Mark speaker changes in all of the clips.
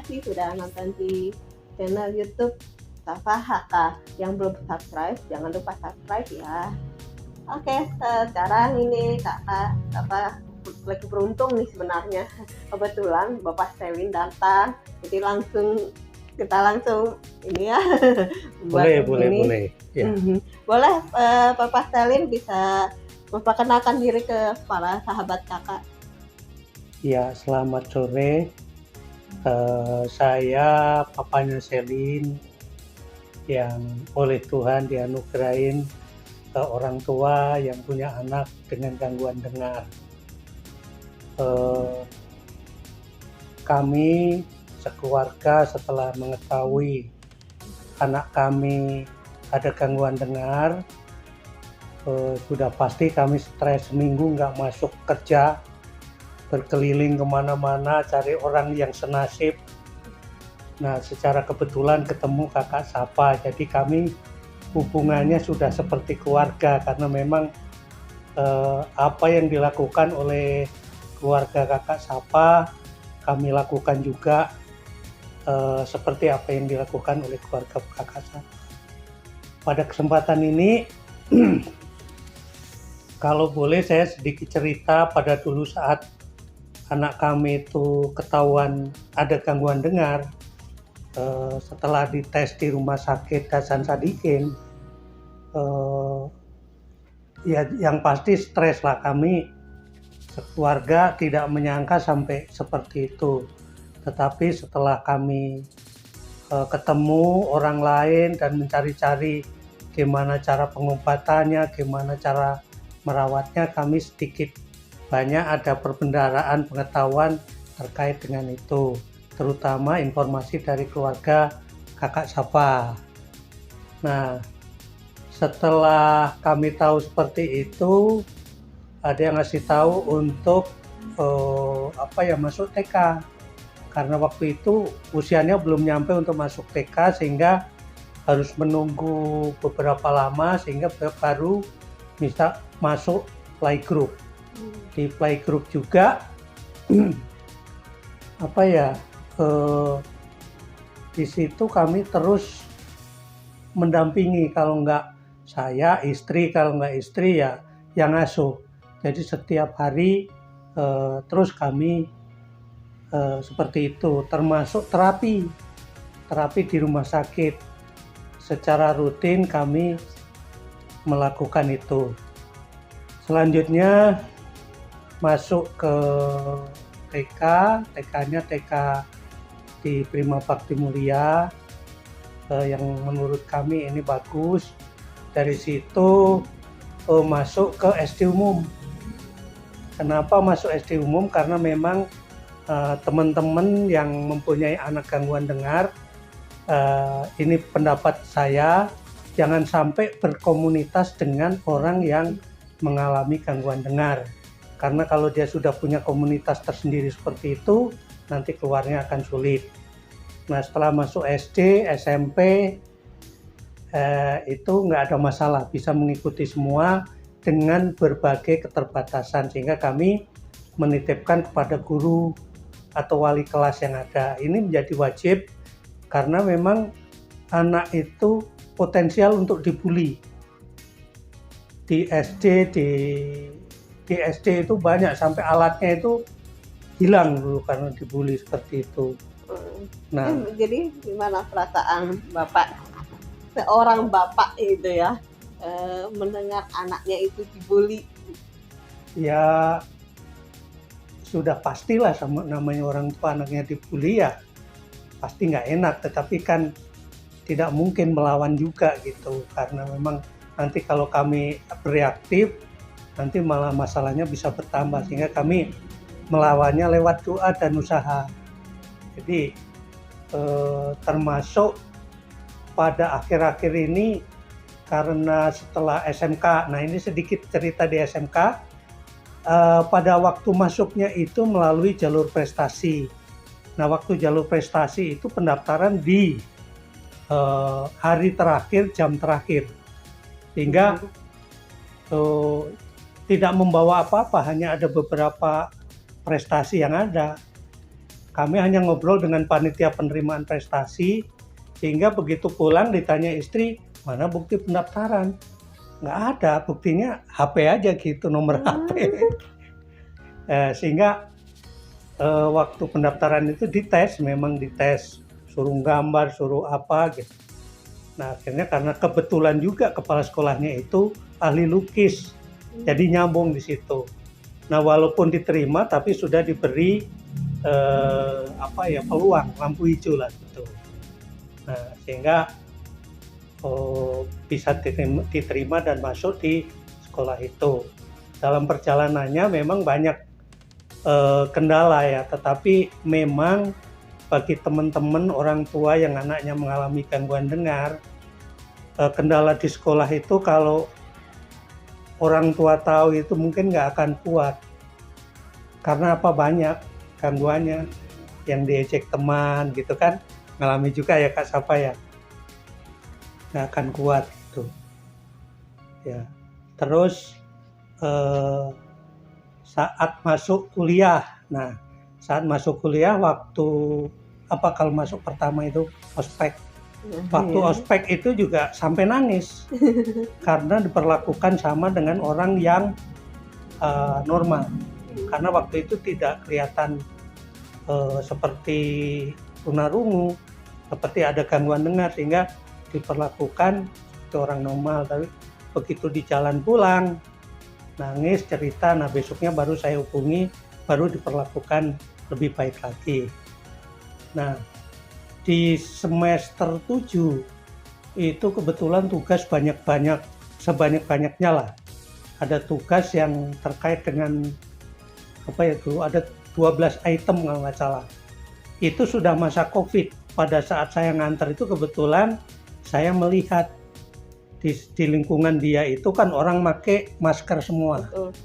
Speaker 1: kasih sudah nonton di channel YouTube Safa HK. Yang belum subscribe, jangan lupa subscribe ya. Oke, sekarang ini kakak apa lagi beruntung nih sebenarnya. Kebetulan Bapak Selin datang, jadi kita langsung ini ya buat
Speaker 2: Boleh. Ya.
Speaker 1: Boleh, Bapak Selin bisa memperkenalkan diri ke para sahabat kakak.
Speaker 2: Ya, selamat sore. Saya papanya Selin yang oleh Tuhan dianugerahin orang tua yang punya anak dengan gangguan dengar. Kami sekeluarga setelah mengetahui anak kami ada gangguan dengar, sudah pasti kami stres seminggu nggak masuk kerja, berkeliling kemana-mana cari orang yang senasib. Nah, secara kebetulan ketemu kakak Safa, jadi kami hubungannya sudah seperti keluarga karena memang apa yang dilakukan oleh keluarga kakak Safa kami lakukan juga seperti apa yang dilakukan oleh keluarga kakak Safa. Pada kesempatan ini kalau boleh saya sedikit cerita pada dulu saat anak kami itu ketahuan ada gangguan dengar. Setelah dites di rumah sakit Hasan Sadikin, ya yang pasti stres lah, kami sekeluarga tidak menyangka sampai seperti itu. Tetapi setelah kami ketemu orang lain dan mencari-cari gimana cara pengobatannya, gimana cara merawatnya, kami sedikit banyak ada perbendaharaan pengetahuan terkait dengan itu, terutama informasi dari keluarga kakak Safa. Nah, setelah kami tahu seperti itu, ada yang ngasih tahu untuk masuk TK, karena waktu itu usianya belum nyampe untuk masuk TK sehingga harus menunggu beberapa lama sehingga baru bisa masuk playgroup. Di playgroup juga di situ kami terus mendampingi, kalau nggak saya istri, kalau nggak istri ya yang ngasuh. Jadi setiap hari terus kami seperti itu, termasuk terapi di rumah sakit. Secara rutin kami melakukan itu. Selanjutnya masuk ke TK, TK-nya TK di Prima Bakti Mulia, yang menurut kami ini bagus. Dari situ masuk ke SD umum. Kenapa masuk SD umum? Karena memang teman-teman yang mempunyai anak gangguan dengar, ini pendapat saya, jangan sampai berkomunitas dengan orang yang mengalami gangguan dengar. Karena kalau dia sudah punya komunitas tersendiri seperti itu, nanti keluarnya akan sulit. Nah, setelah masuk SD, SMP, itu nggak ada masalah, bisa mengikuti semua dengan berbagai keterbatasan, sehingga kami menitipkan kepada guru atau wali kelas yang ada. Ini menjadi wajib karena memang anak itu potensial untuk dibully. Di SD itu banyak, sampai alatnya itu hilang dulu karena dibully seperti itu.
Speaker 1: Nah, jadi gimana perasaan Bapak, seorang bapak itu ya, mendengar anaknya itu dibully?
Speaker 2: Ya sudah pastilah, sama namanya orang tua anaknya dibully ya pasti nggak enak, tetapi kan tidak mungkin melawan juga gitu, karena memang nanti kalau kami bereaktif nanti malah masalahnya bisa bertambah, sehingga kami melawannya lewat doa dan usaha. Jadi termasuk pada akhir-akhir ini, karena setelah SMK, nah ini sedikit cerita di SMK, pada waktu masuknya itu melalui jalur prestasi. Nah, waktu jalur prestasi itu pendaftaran di hari terakhir, jam terakhir, sehingga tidak membawa apa-apa, hanya ada beberapa prestasi yang ada. kami hanya ngobrol dengan panitia penerimaan prestasi, sehingga begitu pulang ditanya istri, mana bukti pendaftaran? Nggak ada, buktinya HP aja gitu, nomor HP. Sehingga waktu pendaftaran itu dites, memang dites, suruh gambar, suruh apa gitu. Nah akhirnya karena kebetulan juga kepala sekolahnya itu ahli lukis, jadi nyambung di situ. Nah walaupun diterima tapi sudah diberi peluang, lampu hijau lah gitu. Nah sehingga bisa diterima dan masuk di sekolah itu. Dalam perjalanannya memang banyak kendala ya, tetapi memang bagi teman-teman orang tua yang anaknya mengalami gangguan dengar, kendala di sekolah itu kalau orang tua tahu itu mungkin nggak akan kuat. Karena apa, banyak gangguannya, yang diejek teman gitu kan, ngalami juga ya Kak Safa ya, nggak akan kuat gitu. Ya, terus saat masuk kuliah, kalau masuk pertama itu ospek. Waktu ospek itu juga sampai nangis karena diperlakukan sama dengan orang yang normal. Karena waktu itu tidak kelihatan seperti tunarungu, seperti ada gangguan dengar, sehingga diperlakukan seperti orang normal. Tapi begitu di jalan pulang, nangis, cerita, nah besoknya baru saya hubungi, baru diperlakukan lebih baik lagi. Nah, di semester 7 itu kebetulan tugas sebanyak-banyaknya lah. Ada tugas yang terkait dengan ada 12 item kalau nggak salah. Itu sudah masa COVID. Pada saat saya nganter itu kebetulan saya melihat di lingkungan dia itu kan orang pakai masker semua.
Speaker 1: Betul,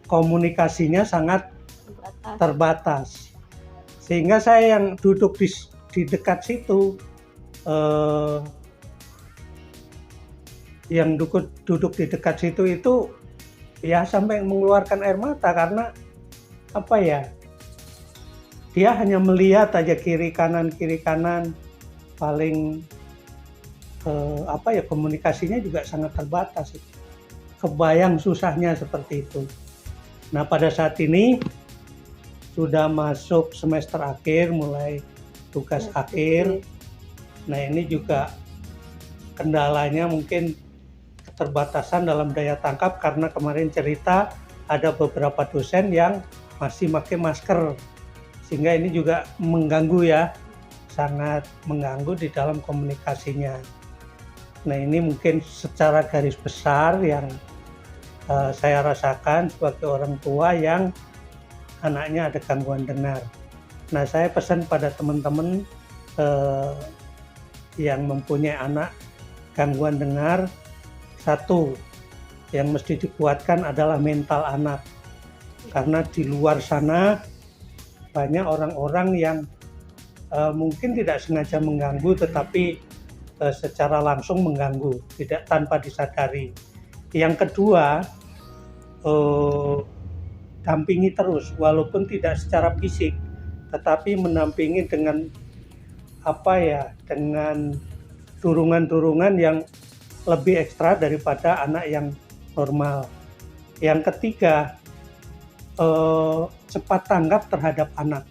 Speaker 2: komunikasinya sangat terbatas. Sehingga saya yang duduk di dekat situ, duduk di dekat situ itu ya sampai mengeluarkan air mata karena dia hanya melihat aja kiri kanan, paling komunikasinya juga sangat terbatas. Kebayang susahnya seperti itu. Nah pada saat ini sudah masuk semester akhir, mulai tugas akhir. Nah ini juga kendalanya mungkin keterbatasan dalam daya tangkap, karena kemarin cerita ada beberapa dosen yang masih pakai masker, sehingga ini juga mengganggu ya, sangat mengganggu di dalam komunikasinya. Nah ini mungkin secara garis besar yang saya rasakan sebagai orang tua yang anaknya ada gangguan dengar. Nah saya pesan pada teman-teman yang mempunyai anak gangguan dengar, satu yang mesti dikuatkan adalah mental anak, karena di luar sana banyak orang-orang yang mungkin tidak sengaja mengganggu, tetapi secara langsung mengganggu, tidak tanpa disadari. Yang kedua, dampingi terus, walaupun tidak secara fisik, tetapi mendampingi dengan dengan dorongan-dorongan yang lebih ekstra daripada anak yang normal. Yang ketiga, cepat tanggap terhadap anak,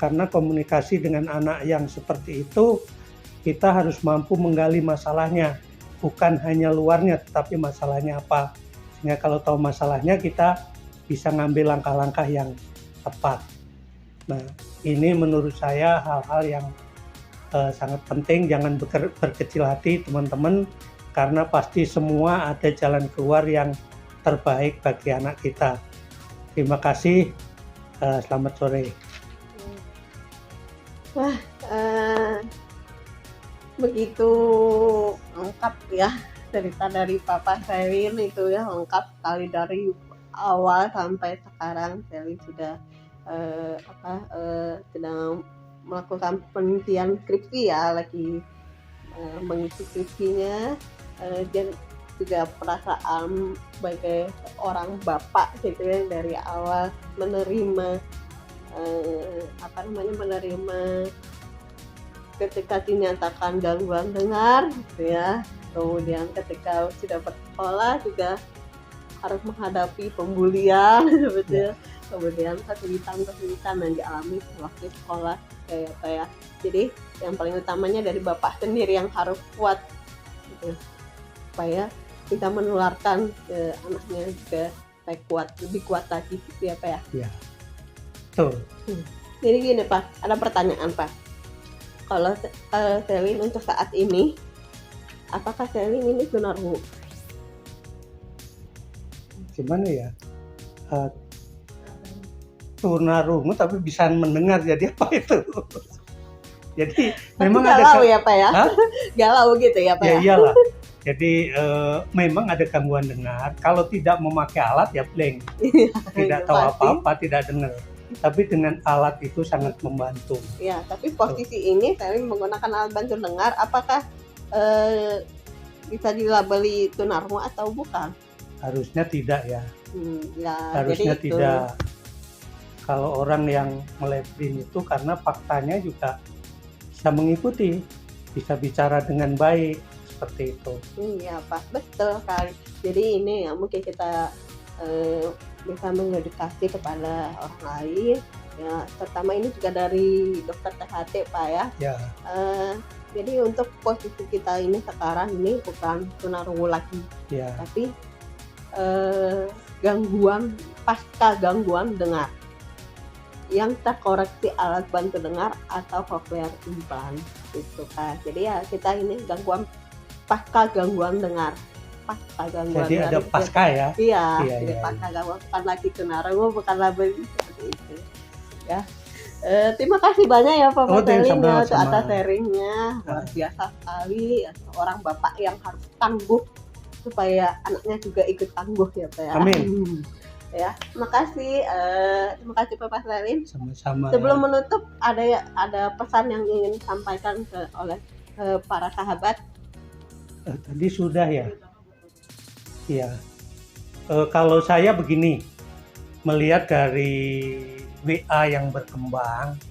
Speaker 2: karena komunikasi dengan anak yang seperti itu kita harus mampu menggali masalahnya, bukan hanya luarnya tetapi masalahnya apa, sehingga kalau tahu masalahnya kita bisa ngambil langkah-langkah yang tepat. Nah ini menurut saya hal-hal yang sangat penting. Jangan berkecil hati teman-teman, karena pasti semua ada jalan keluar yang terbaik bagi anak kita. Terima kasih, selamat sore.
Speaker 1: Wah, begitu lengkap ya cerita dari Papa Selin itu ya, lengkap sekali dari awal sampai sekarang. Selin sudah sedang melakukan penelitian skripsi ya, lagi mengisi skripsinya, dan juga perasaan sebagai orang bapak gitu ya, dari awal menerima menerima ketika dinyatakan gangguan dengar gitu ya. Kemudian ketika sudah bersekolah juga harus menghadapi pembulian seperti ya. Kemudian kesulitan yang dialami waktu sekolah kayak apa ya. Jadi yang paling utamanya dari bapak sendiri yang harus kuat gitu, supaya bisa menularkan ke anaknya juga supaya kuat, lebih kuat lagi gitu ya Pak ya.
Speaker 2: Ya, betul.
Speaker 1: Jadi gini Pak, ada pertanyaan Pak. Kalau Selin untuk saat ini, apakah Selin ini tunarungu?
Speaker 2: Gimana ya? Tunarungu tapi bisa mendengar, jadi apa itu? Jadi
Speaker 1: tapi
Speaker 2: memang
Speaker 1: galau
Speaker 2: ada
Speaker 1: ya Pak ya? Galau gitu ya Pak
Speaker 2: ya?
Speaker 1: ya?
Speaker 2: Iyalah. Jadi memang ada gangguan dengar. Kalau tidak memakai alat ya blank, tidak tahu apa-apa, tidak dengar. Tapi dengan alat itu sangat membantu.
Speaker 1: Ya, tapi posisi ini Selin menggunakan alat bantu dengar, apakah bisa dilabeli tunarungu atau bukan?
Speaker 2: Harusnya tidak ya.
Speaker 1: Ya
Speaker 2: Harusnya
Speaker 1: jadi
Speaker 2: tidak. Kalau orang yang melabelin itu karena faktanya juga bisa mengikuti, bisa bicara dengan baik seperti itu.
Speaker 1: Iya Pak, betul sekali. Jadi ini ya mungkin kita bisa mengedukasi kepada orang lain ya, terutama ini juga dari dokter THT Pak ya.
Speaker 2: Ya.
Speaker 1: Jadi untuk posisi kita ini sekarang ini bukan tunarungu lagi
Speaker 2: Ya.
Speaker 1: tapi gangguan pasca gangguan dengar yang terkoreksi alat bantu dengar atau cochlear implant gitu kan. Jadi ya kita ini gangguan pasca gangguan dengar.
Speaker 2: Jadi ada pasca ya?
Speaker 1: Iya,
Speaker 2: Iya,
Speaker 1: jadi
Speaker 2: iya,
Speaker 1: pasca gangguan, bukan lagi tunarungu, bukan label seperti itu ya. Terima kasih banyak ya Pak Selin ya untuk atas sharingnya, luar biasa sekali. Seorang bapak yang harus tangguh supaya anaknya juga ikut tangguh ya Pak ya.
Speaker 2: Amin.
Speaker 1: Ya, terima kasih Pak Selin.
Speaker 2: Sama-sama.
Speaker 1: Sebelum menutup ada pesan yang ingin disampaikan oleh para sahabat.
Speaker 2: Tadi sudah ya. Ya, kalau saya begini, melihat dari WA yang berkembang,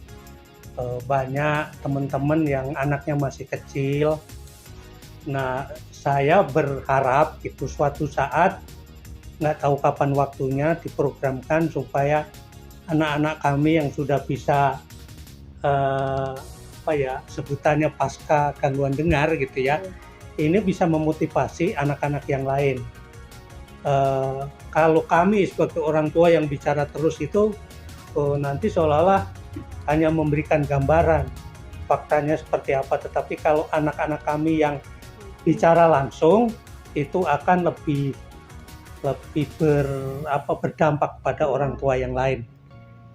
Speaker 2: banyak teman-teman yang anaknya masih kecil. Nah, saya berharap itu suatu saat, nggak tahu kapan waktunya, diprogramkan supaya anak-anak kami yang sudah bisa sebutannya pasca gangguan dengar gitu ya, ini bisa memotivasi anak-anak yang lain. Kalau kami sebagai orang tua yang bicara terus itu nanti seolah-olah hanya memberikan gambaran faktanya seperti apa, tetapi kalau anak-anak kami yang bicara langsung itu akan lebih berdampak pada orang tua yang lain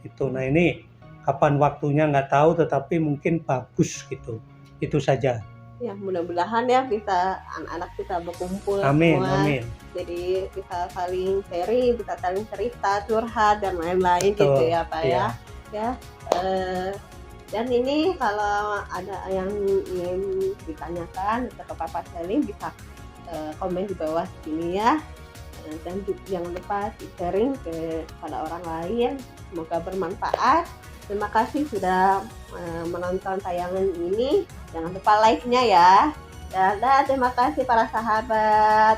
Speaker 2: itu. Nah ini kapan waktunya nggak tahu, tetapi mungkin bagus gitu. Itu saja.
Speaker 1: Ya mudah-mudahan ya bisa anak-anak kita berkumpul
Speaker 2: Amin,
Speaker 1: semua.
Speaker 2: amin.
Speaker 1: Jadi bisa saling sharing, bisa saling cerita, curhat dan lain-lain gitu ya Pak ya. Ya. Dan ini kalau ada yang ingin ditanyakan ke Pak Selin bisa komen di bawah sini ya. Dan jangan lupa sharing kepada orang lain. Semoga bermanfaat. Terima kasih sudah menonton tayangan ini. Jangan lupa like-nya ya. Dadah, terima kasih para sahabat.